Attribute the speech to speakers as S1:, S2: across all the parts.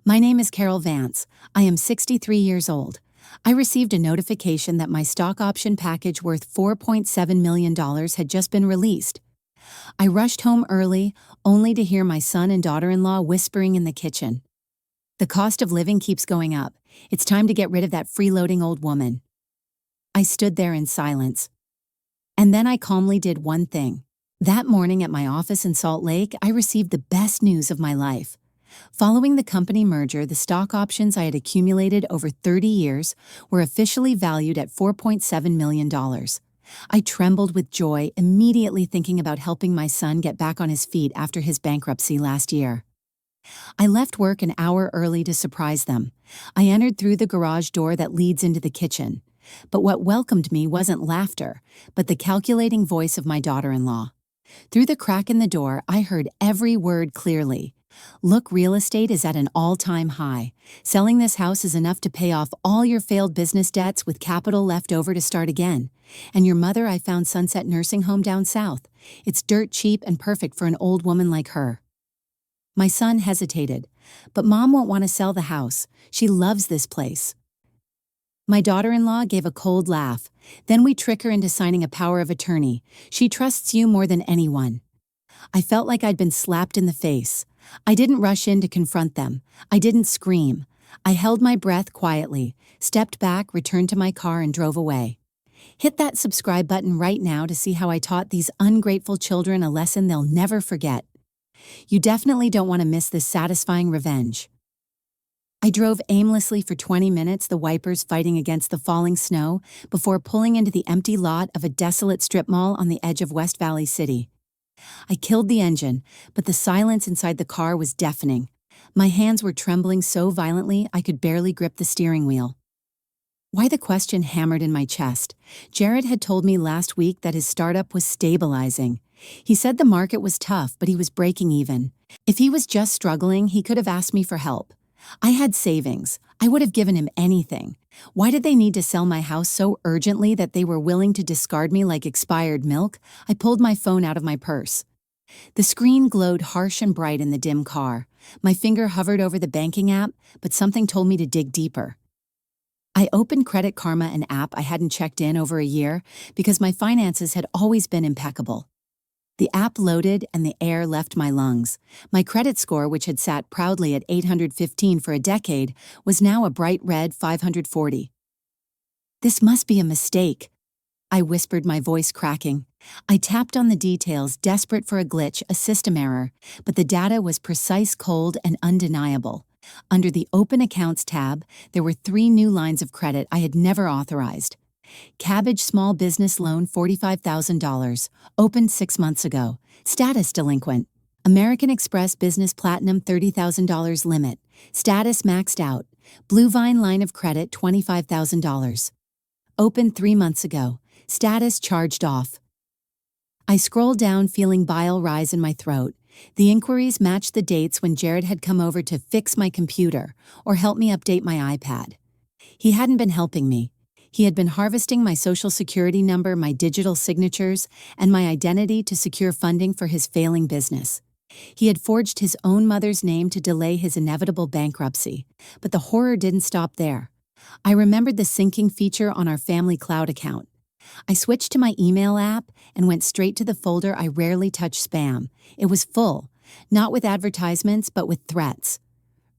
S1: My name is Carol Vance. I am 63 years old. I received a notification that my stock option package worth $4.7 million had just been released. I rushed home early, only to hear my son and daughter-in-law whispering in the kitchen. The cost of living keeps going up. It's time to get rid of that freeloading old woman. I stood there in silence. And then I calmly did one thing. That morning at my office in Salt Lake, I received the best news of my life. Following the company merger, the stock options I had accumulated over 30 years were officially valued at $4.7 million. I trembled with joy, immediately thinking about helping my son get back on his feet after his bankruptcy last year. I left work an hour early to surprise them. I entered through the garage door that leads into the kitchen. But what welcomed me wasn't laughter, but the calculating voice of my daughter-in-law. Through the crack in the door, I heard every word clearly. Look, real estate is at an all-time high. Selling this house is enough to pay off all your failed business debts with capital left over to start again. And your mother, I found Sunset Nursing Home down south. It's dirt cheap and perfect for an old woman like her. My son hesitated, but Mom won't want to sell the house. She loves this place. My daughter-in-law gave a cold laugh. Then we trick her into signing a power of attorney. She trusts you more than anyone. I felt like I'd been slapped in the face. I didn't rush in to confront them. I didn't scream. I held my breath quietly, stepped back, returned to my car, and drove away. Hit that subscribe button right now to see how I taught these ungrateful children a lesson they'll never forget. You definitely don't want to miss this satisfying revenge. I drove aimlessly for 20 minutes, the wipers fighting against the falling snow, before pulling into the empty lot of a desolate strip mall on the edge of West Valley City. I killed the engine, but the silence inside the car was deafening. My hands were trembling so violently I could barely grip the steering wheel. Why the question hammered in my chest. Jared had told me last week that his startup was stabilizing. He said the market was tough, but he was breaking even. If he was just struggling, he could have asked me for help. I had savings. I would have given him anything. Why did they need to sell my house so urgently that they were willing to discard me like expired milk? I pulled my phone out of my purse. The screen glowed harsh and bright in the dim car. My finger hovered over the banking app, but something told me to dig deeper. I opened Credit Karma, an app I hadn't checked in over a year because my finances had always been impeccable. The app loaded and the air left my lungs. My credit score, which had sat proudly at 815 for a decade, was now a bright red 540. This must be a mistake, I whispered, my voice cracking. I tapped on the details, desperate for a glitch, a system error, but the data was precise, cold, and undeniable. Under the Open Accounts tab, there were 3 new lines of credit I had never authorized. Cabbage Small Business Loan $45,000, opened 6 months ago. Status delinquent. American Express Business Platinum $30,000 limit. Status maxed out. Blue Vine line of credit $25,000. Opened 3 months ago. Status charged off. I scrolled down, feeling bile rise in my throat. The inquiries matched the dates when Jared had come over to fix my computer or help me update my iPad. He hadn't been helping me. He had been harvesting my social security number, my digital signatures, and my identity to secure funding for his failing business. He had forged his own mother's name to delay his inevitable bankruptcy. But the horror didn't stop there. I remembered the syncing feature on our family cloud account. I switched to my email app and went straight to the folder I rarely touch, spam. It was full, not with advertisements, but with threats.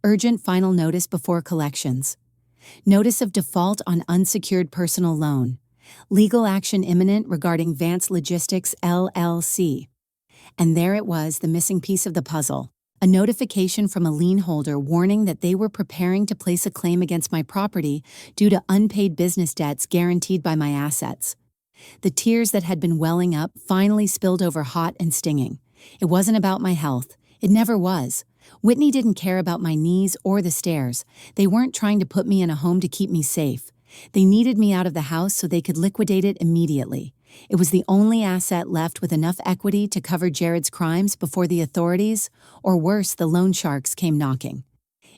S1: Urgent final notice before collections. Notice of default on unsecured personal loan. Legal action imminent regarding Vance Logistics, LLC. And there it was, the missing piece of the puzzle. A notification from a lien holder warning that they were preparing to place a claim against my property due to unpaid business debts guaranteed by my assets. The tears that had been welling up finally spilled over, hot and stinging. It wasn't about my health. It never was. Whitney didn't care about my knees or the stairs. They weren't trying to put me in a home to keep me safe. They needed me out of the house so they could liquidate it immediately. It was the only asset left with enough equity to cover Jared's crimes before the authorities, or worse, the loan sharks, came knocking.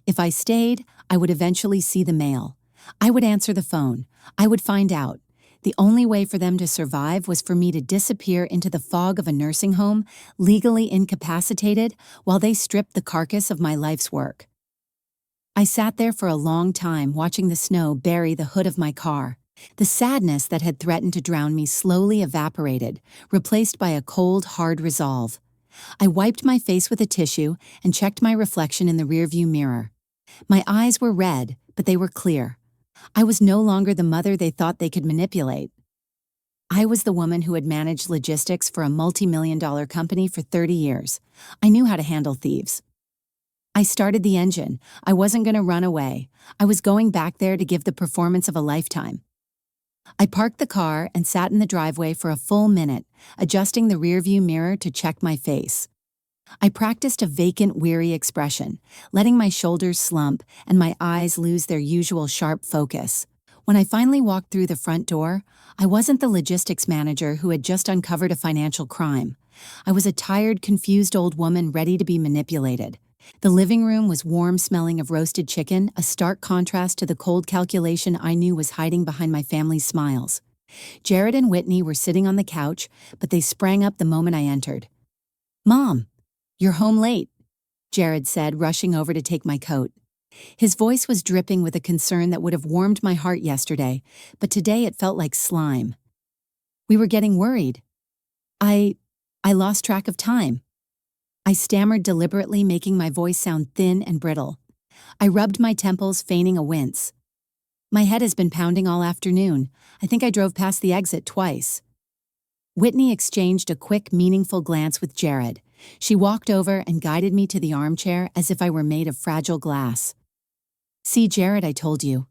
S1: If I stayed, I would eventually see the mail. I would answer the phone. I would find out. The only way for them to survive was for me to disappear into the fog of a nursing home, legally incapacitated, while they stripped the carcass of my life's work. I sat there for a long time watching the snow bury the hood of my car. The sadness that had threatened to drown me slowly evaporated, replaced by a cold, hard resolve. I wiped my face with a tissue and checked my reflection in the rearview mirror. My eyes were red, but they were clear. I was no longer the mother they thought they could manipulate. I was the woman who had managed logistics for a multi-million-dollar company for 30 years. I knew how to handle thieves. I started the engine. I wasn't going to run away. I was going back there to give the performance of a lifetime. I parked the car and sat in the driveway for a full minute, adjusting the rearview mirror to check my face. I practiced a vacant, weary expression, letting my shoulders slump and my eyes lose their usual sharp focus. When I finally walked through the front door, I wasn't the logistics manager who had just uncovered a financial crime. I was a tired, confused old woman ready to be manipulated. The living room was warm, smelling of roasted chicken, a stark contrast to the cold calculation I knew was hiding behind my family's smiles. Jared and Whitney were sitting on the couch, but they sprang up the moment I entered. "Mom, you're home late," Jared said, rushing over to take my coat. His voice was dripping with a concern that would have warmed my heart yesterday, but today it felt like slime. "We were getting worried. I lost track of time." I stammered deliberately, making my voice sound thin and brittle. I rubbed my temples, feigning a wince. "My head has been pounding all afternoon. I think I drove past the exit twice." Whitney exchanged a quick, meaningful glance with Jared. She walked over and guided me to the armchair as if I were made of fragile glass. "See, Jared, I told you."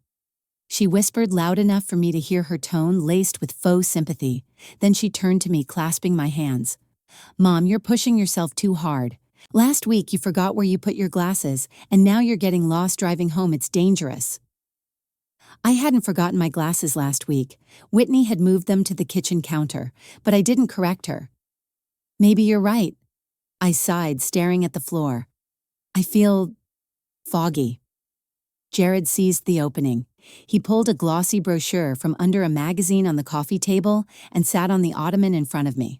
S1: She whispered loud enough for me to hear her tone laced with faux sympathy. Then she turned to me, clasping my hands. "Mom, you're pushing yourself too hard. Last week you forgot where you put your glasses, and now you're getting lost driving home. It's dangerous." I hadn't forgotten my glasses last week. Whitney had moved them to the kitchen counter, but I didn't correct her. "Maybe you're right." I sighed, staring at the floor. "I feel foggy." Jared seized the opening. He pulled a glossy brochure from under a magazine on the coffee table and sat on the ottoman in front of me.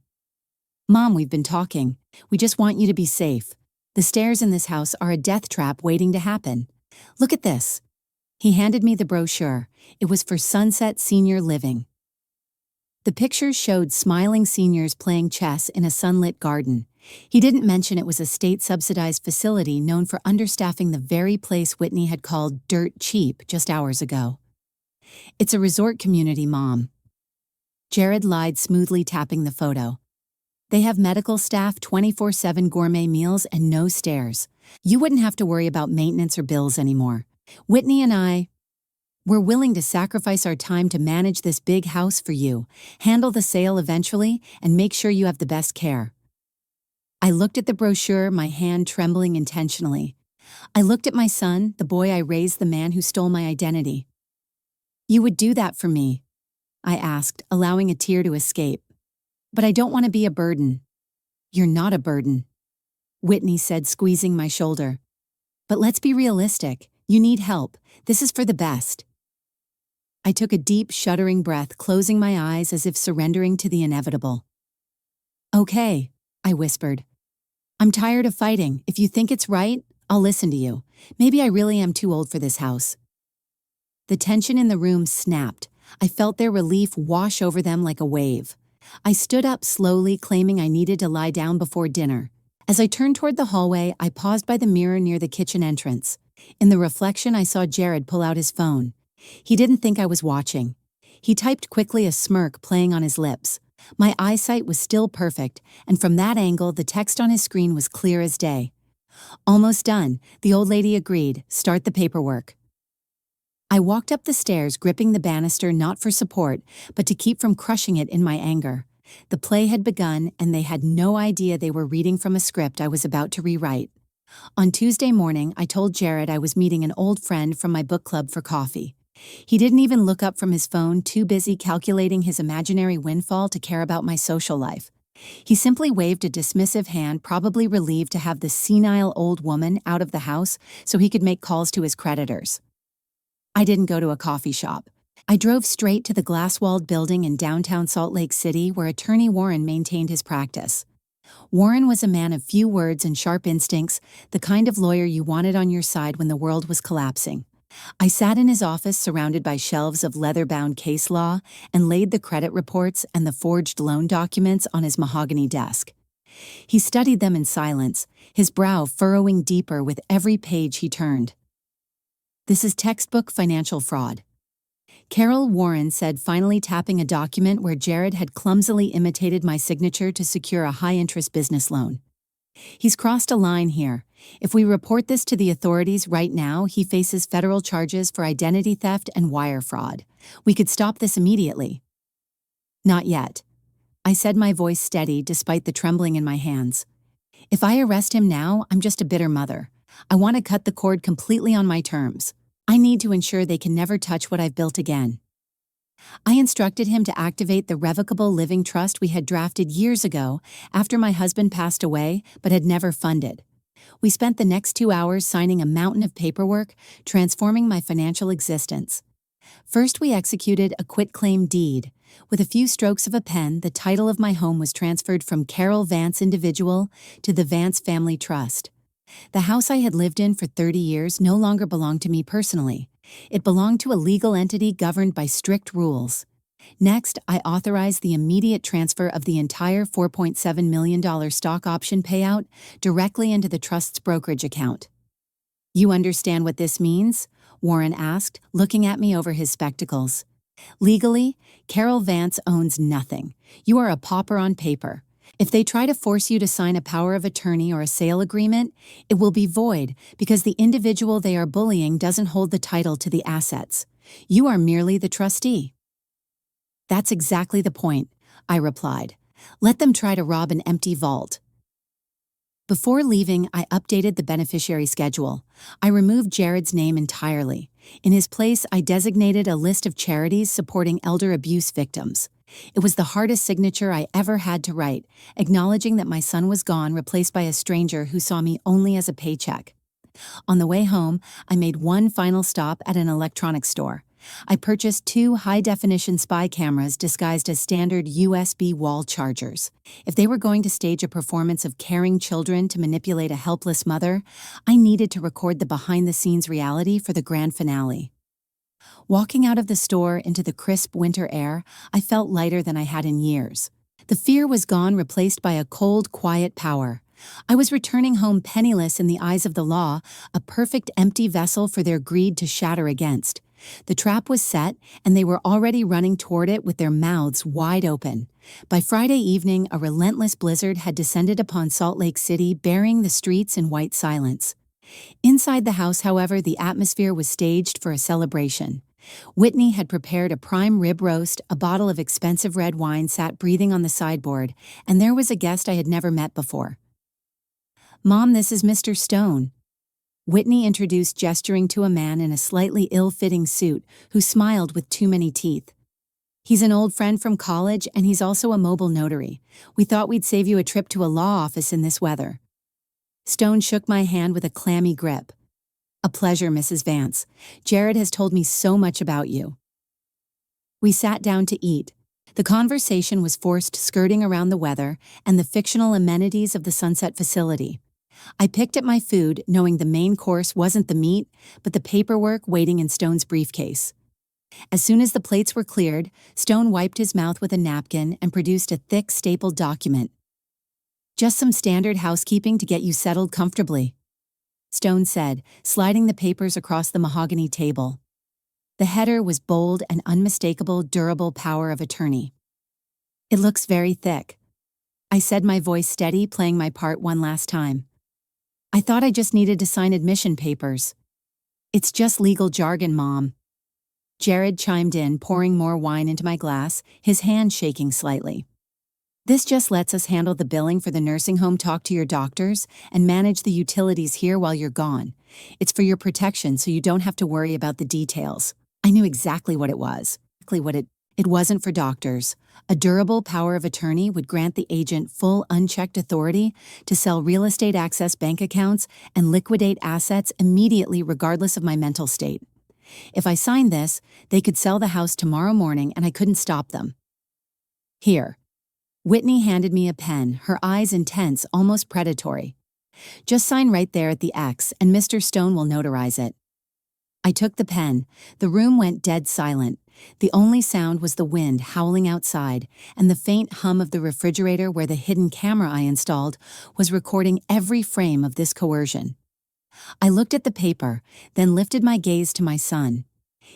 S1: "Mom, we've been talking. We just want you to be safe. The stairs in this house are a death trap waiting to happen. Look at this." He handed me the brochure. It was for Sunset Senior Living. The pictures showed smiling seniors playing chess in a sunlit garden. He didn't mention it was a state-subsidized facility known for understaffing the very place Whitney had called dirt cheap just hours ago. "It's a resort community, Mom." Jared lied, smoothly tapping the photo. "They have medical staff, 24/7 gourmet meals, and no stairs. You wouldn't have to worry about maintenance or bills anymore. Whitney and we're willing to sacrifice our time to manage this big house for you, handle the sale eventually, and make sure you have the best care." I looked at the brochure, my hand trembling intentionally. I looked at my son, the boy I raised, the man who stole my identity. "You would do that for me?" I asked, allowing a tear to escape. "But I don't want to be a burden." "You're not a burden," Whitney said, squeezing my shoulder. "But let's be realistic. You need help. This is for the best." I took a deep, shuddering breath, closing my eyes as if surrendering to the inevitable. "Okay," I whispered. "I'm tired of fighting. If you think it's right, I'll listen to you. Maybe I really am too old for this house." The tension in the room snapped. I felt their relief wash over them like a wave. I stood up slowly, claiming I needed to lie down before dinner. As I turned toward the hallway, I paused by the mirror near the kitchen entrance. In the reflection, I saw Jared pull out his phone. He didn't think I was watching. He typed quickly, a smirk playing on his lips. My eyesight was still perfect, and from that angle, the text on his screen was clear as day. "Almost done," the old lady agreed. "Start the paperwork." I walked up the stairs, gripping the banister not for support, but to keep from crushing it in my anger. The play had begun, and they had no idea they were reading from a script I was about to rewrite. On Tuesday morning, I told Jared I was meeting an old friend from my book club for coffee. He didn't even look up from his phone, too busy calculating his imaginary windfall to care about my social life. He simply waved a dismissive hand, probably relieved to have the senile old woman out of the house so he could make calls to his creditors. I didn't go to a coffee shop. I drove straight to the glass-walled building in downtown Salt Lake City where Attorney Warren maintained his practice. Warren was a man of few words and sharp instincts, the kind of lawyer you wanted on your side when the world was collapsing. I sat in his office surrounded by shelves of leather-bound case law and laid the credit reports and the forged loan documents on his mahogany desk. He studied them in silence, his brow furrowing deeper with every page he turned. "This is textbook financial fraud," Carol Warren said, finally tapping a document where Jared had clumsily imitated my signature to secure a high-interest business loan. "He's crossed a line here. If we report this to the authorities right now, he faces federal charges for identity theft and wire fraud. We could stop this immediately." "Not yet," I said, my voice steady despite the trembling in my hands. "If I arrest him now, I'm just a bitter mother. I want to cut the cord completely on my terms. I need to ensure they can never touch what I've built again." I instructed him to activate the revocable living trust we had drafted years ago after my husband passed away but had never funded. We spent the next 2 hours signing a mountain of paperwork, transforming my financial existence. First, we executed a quitclaim deed. With a few strokes of a pen, the title of my home was transferred from Carol Vance Individual to the Vance Family Trust. The house I had lived in for 30 years no longer belonged to me personally. It belonged to a legal entity governed by strict rules. Next, I authorized the immediate transfer of the entire $4.7 million stock option payout directly into the trust's brokerage account. "You understand what this means?" Warren asked, looking at me over his spectacles. "Legally, Carol Vance owns nothing. You are a pauper on paper. If they try to force you to sign a power of attorney or a sale agreement, it will be void because the individual they are bullying doesn't hold the title to the assets. You are merely the trustee." "That's exactly the point," I replied. "Let them try to rob an empty vault." Before leaving, I updated the beneficiary schedule. I removed Jared's name entirely. In his place, I designated a list of charities supporting elder abuse victims. It was the hardest signature I ever had to write, acknowledging that my son was gone, replaced by a stranger who saw me only as a paycheck. On the way home, I made one final stop at an electronics store. I purchased 2 high-definition spy cameras disguised as standard USB wall chargers. If they were going to stage a performance of caring children to manipulate a helpless mother, I needed to record the behind-the-scenes reality for the grand finale. Walking out of the store into the crisp winter air, I felt lighter than I had in years. The fear was gone, replaced by a cold, quiet power. I was returning home penniless in the eyes of the law, a perfect empty vessel for their greed to shatter against. The trap was set, and they were already running toward it with their mouths wide open. By Friday evening, a relentless blizzard had descended upon Salt Lake City, burying the streets in white silence. Inside the house, however, the atmosphere was staged for a celebration. Whitney had prepared a prime rib roast, a bottle of expensive red wine sat breathing on the sideboard, and there was a guest I had never met before. "Mom, this is Mr. Stone," Whitney introduced, gesturing to a man in a slightly ill-fitting suit who smiled with too many teeth. "He's an old friend from college, and he's also a mobile notary. We thought we'd save you a trip to a law office in this weather." Stone shook my hand with a clammy grip. "A pleasure, Mrs. Vance. Jared has told me so much about you." We sat down to eat. The conversation was forced, skirting around the weather and the fictional amenities of the Sunset facility. I picked at my food, knowing the main course wasn't the meat, but the paperwork waiting in Stone's briefcase. As soon as the plates were cleared, Stone wiped his mouth with a napkin and produced a thick, stapled document. "Just some standard housekeeping to get you settled comfortably," Stone said, sliding the papers across the mahogany table. The header was bold and unmistakable, durable power of attorney. "It looks very thick," I said, my voice steady, playing my part one last time. "I thought I just needed to sign admission papers." "It's just legal jargon, Mom." Jared chimed in, pouring more wine into my glass, his hand shaking slightly. "This just lets us handle the billing for the nursing home, talk to your doctors, and manage the utilities here while you're gone. It's for your protection, so you don't have to worry about the details." I knew exactly what it was. It wasn't for doctors. A durable power of attorney would grant the agent full, unchecked authority to sell real estate access bank accounts and liquidate assets immediately, regardless of my mental state. If I signed this, they could sell the house tomorrow morning and I couldn't stop them. "Here." Whitney handed me a pen, her eyes intense, almost predatory. Just sign right there at the X, and Mr. Stone will notarize it. I took the pen. The room went dead silent. The only sound was the wind howling outside, and the faint hum of the refrigerator where the hidden camera I installed was recording every frame of this coercion. I looked at the paper, then lifted my gaze to my son.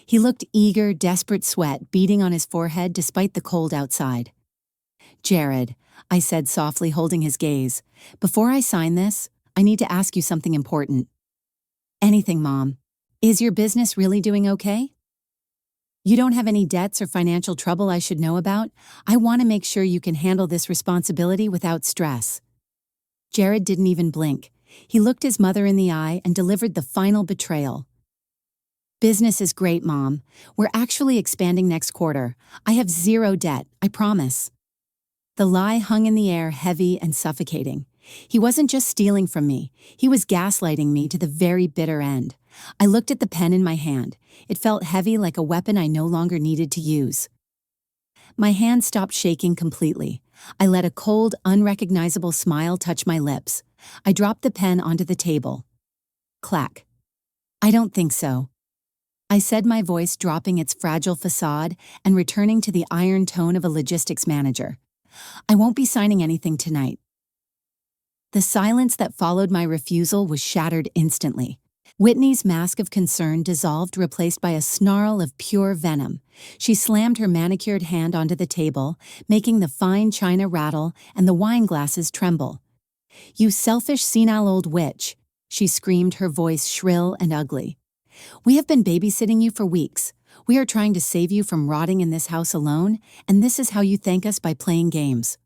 S1: He looked eager, desperate, sweat beading on his forehead despite the cold outside. "Jared," I said softly, holding his gaze, "before I sign this, I need to ask you something important." "Anything, Mom. Is your business really doing okay? You don't have any debts or financial trouble I should know about? I want to make sure you can handle this responsibility without stress." Jared didn't even blink. He looked his mother in the eye and delivered the final betrayal. "Business is great, Mom. We're actually expanding next quarter. I have zero debt, I promise." The lie hung in the air, heavy and suffocating. He wasn't just stealing from me, he was gaslighting me to the very bitter end. I looked at the pen in my hand. It felt heavy, like a weapon I no longer needed to use. My hand stopped shaking completely. I let a cold, unrecognizable smile touch my lips. I dropped the pen onto the table. Clack. "I don't think so," I said, my voice dropping its fragile facade and returning to the iron tone of a logistics manager. "I won't be signing anything tonight." The silence that followed my refusal was shattered instantly. Whitney's mask of concern dissolved, replaced by a snarl of pure venom. She slammed her manicured hand onto the table, making the fine china rattle and the wine glasses tremble. "You selfish, senile old witch," she screamed, her voice shrill and ugly. "We have been babysitting you for weeks. We are trying to save you from rotting in this house alone, and this is how you thank us, by playing games."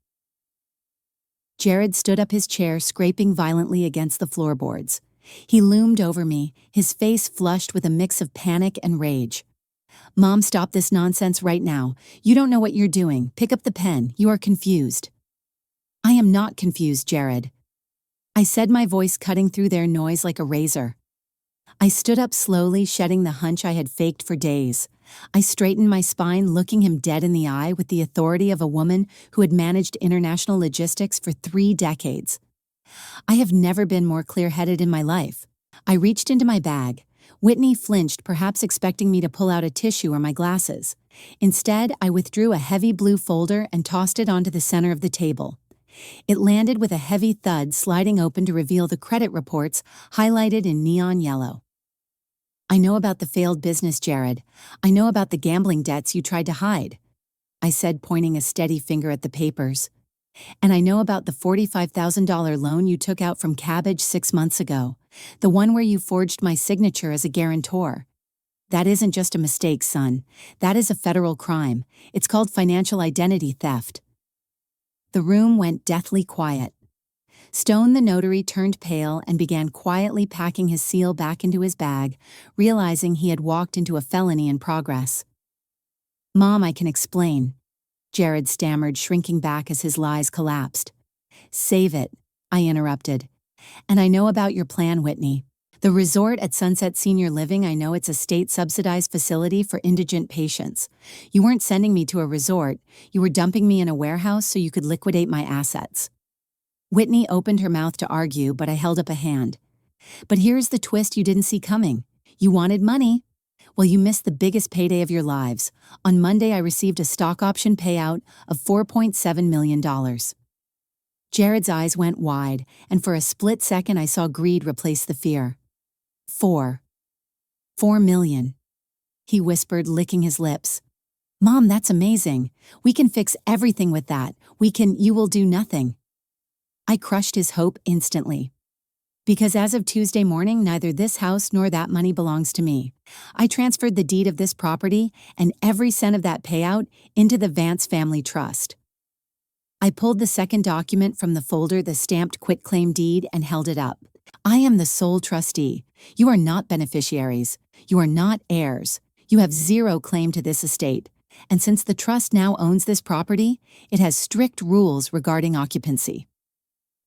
S1: Jared stood up, his chair scraping violently against the floorboards. He loomed over me, his face flushed with a mix of panic and rage. "Mom, stop this nonsense right now. You don't know what you're doing. Pick up the pen. You are confused." "I am not confused, Jared," I said, my voice cutting through their noise like a razor. I stood up slowly, shedding the hunch I had faked for days. I straightened my spine, looking him dead in the eye with the authority of a woman who had managed international logistics for 3 decades. I have never been more clear-headed in my life. I reached into my bag. Whitney flinched, perhaps expecting me to pull out a tissue or my glasses. Instead, I withdrew a heavy blue folder and tossed it onto the center of the table. It landed with a heavy thud, sliding open to reveal the credit reports highlighted in neon yellow. "I know about the failed business, Jared. I know about the gambling debts you tried to hide," I said, pointing a steady finger at the papers. "And I know about the $45,000 loan you took out from Cabbage 6 months ago, the one where you forged my signature as a guarantor. That isn't just a mistake, son. That is a federal crime. It's called financial identity theft." The room went deathly quiet. Stone, the notary, turned pale and began quietly packing his seal back into his bag, realizing he had walked into a felony in progress. "Mom, I can explain," Jared stammered, shrinking back as his lies collapsed. "Save it," I interrupted. "And I know about your plan, Whitney. The resort at Sunset Senior Living, I know it's a state-subsidized facility for indigent patients. You weren't sending me to a resort, you were dumping me in a warehouse so you could liquidate my assets." Whitney opened her mouth to argue, but I held up a hand. "But here's the twist you didn't see coming. You wanted money. Well, you missed the biggest payday of your lives. On Monday, I received a stock option payout of $4.7 million. Jared's eyes went wide, and for a split second I saw greed replace the fear. $4 million, he whispered, licking his lips. "Mom, that's amazing. We can fix everything with that. You will do nothing." I crushed his hope instantly. "Because as of Tuesday morning, neither this house nor that money belongs to me. I transferred the deed of this property and every cent of that payout into the Vance Family Trust." I pulled the second document from the folder, the stamped quitclaim deed, and held it up. "I am the sole trustee. You are not beneficiaries. You are not heirs. You have zero claim to this estate. And since the trust now owns this property, it has strict rules regarding occupancy."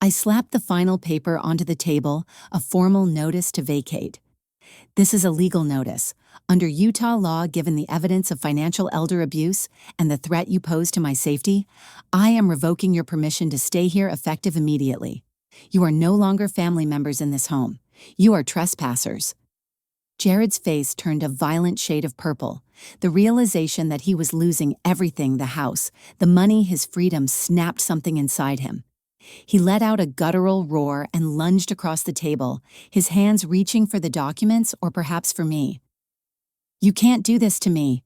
S1: I slapped the final paper onto the table, a formal notice to vacate. This is a legal notice. Under Utah law, given the evidence of financial elder abuse and the threat you pose to my safety, I am revoking your permission to stay here effective immediately. You are no longer family members in this home. You are trespassers. Jared's face turned a violent shade of purple. The realization that he was losing everything, the house, the money, his freedom, snapped something inside him. He let out a guttural roar and lunged across the table, his hands reaching for the documents or perhaps for me. "You can't do this to me,"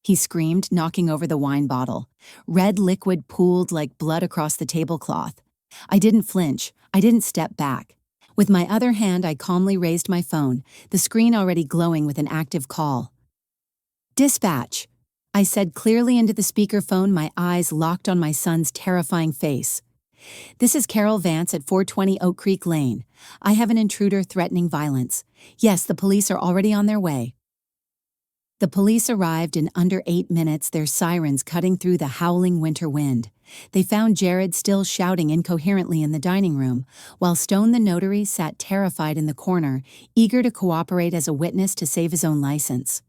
S1: he screamed, knocking over the wine bottle. Red liquid pooled like blood across the tablecloth. I didn't flinch. I didn't step back. With my other hand, I calmly raised my phone, the screen already glowing with an active call. "Dispatch," I said clearly into the speakerphone, my eyes locked on my son's terrifying face. "This is Carol Vance at 420 Oak Creek Lane. I have an intruder threatening violence. Yes, the police are already on their way." The police arrived in under 8 minutes, their sirens cutting through the howling winter wind. They found Jared still shouting incoherently in the dining room, while Stone the notary sat terrified in the corner, eager to cooperate as a witness to save his own license.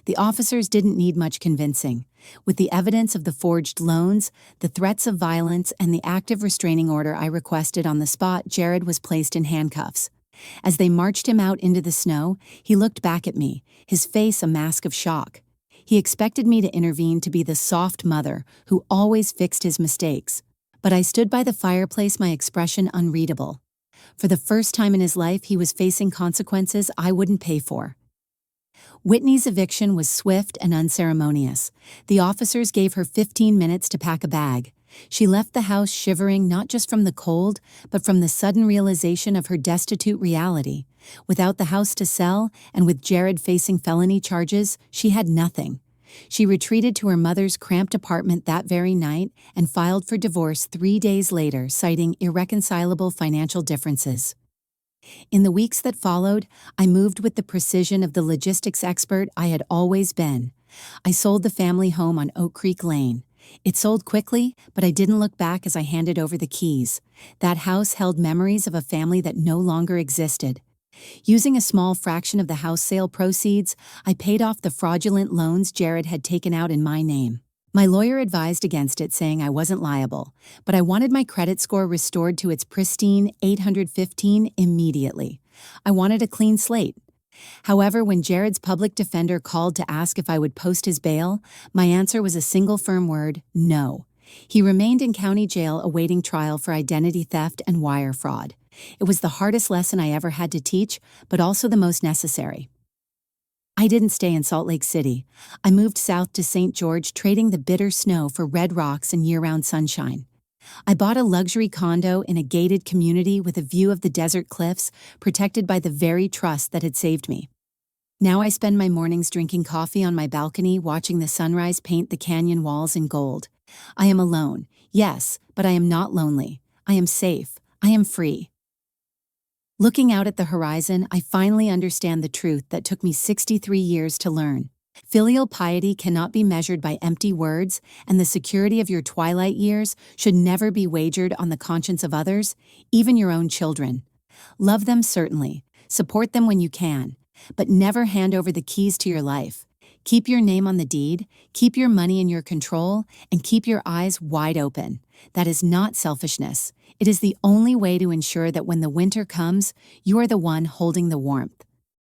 S1: The officers didn't need much convincing. With the evidence of the forged loans, the threats of violence, and the active restraining order I requested on the spot, Jared was placed in handcuffs. As they marched him out into the snow, he looked back at me, his face a mask of shock. He expected me to intervene, to be the soft mother who always fixed his mistakes. But I stood by the fireplace, my expression unreadable. For the first time in his life, he was facing consequences I wouldn't pay for. Whitney's eviction was swift and unceremonious. The officers gave her 15 minutes to pack a bag. She left the house shivering not just from the cold, but from the sudden realization of her destitute reality. Without the house to sell, and with Jared facing felony charges, she had nothing. She retreated to her mother's cramped apartment that very night and filed for divorce 3 days later, citing irreconcilable financial differences. In the weeks that followed, I moved with the precision of the logistics expert I had always been. I sold the family home on Oak Creek Lane. It sold quickly, but I didn't look back as I handed over the keys. That house held memories of a family that no longer existed. Using a small fraction of the house sale proceeds, I paid off the fraudulent loans Jared had taken out in my name. My lawyer advised against it, saying I wasn't liable, but I wanted my credit score restored to its pristine 815 immediately. I wanted a clean slate. However, when Jared's public defender called to ask if I would post his bail, my answer was a single firm word: no. He remained in county jail awaiting trial for identity theft and wire fraud. It was the hardest lesson I ever had to teach, but also the most necessary. I didn't stay in Salt Lake City. I moved south to St. George, trading the bitter snow for red rocks and year-round sunshine. I bought a luxury condo in a gated community with a view of the desert cliffs, protected by the very trust that had saved me. Now I spend my mornings drinking coffee on my balcony, watching the sunrise paint the canyon walls in gold. I am alone, yes, but I am not lonely. I am safe. I am free. Looking out at the horizon, I finally understand the truth that took me 63 years to learn. Filial piety cannot be measured by empty words, and the security of your twilight years should never be wagered on the conscience of others, even your own children. Love them certainly, support them when you can, but never hand over the keys to your life. Keep your name on the deed, keep your money in your control, and keep your eyes wide open. That is not selfishness. It is the only way to ensure that when the winter comes, you are the one holding the warmth.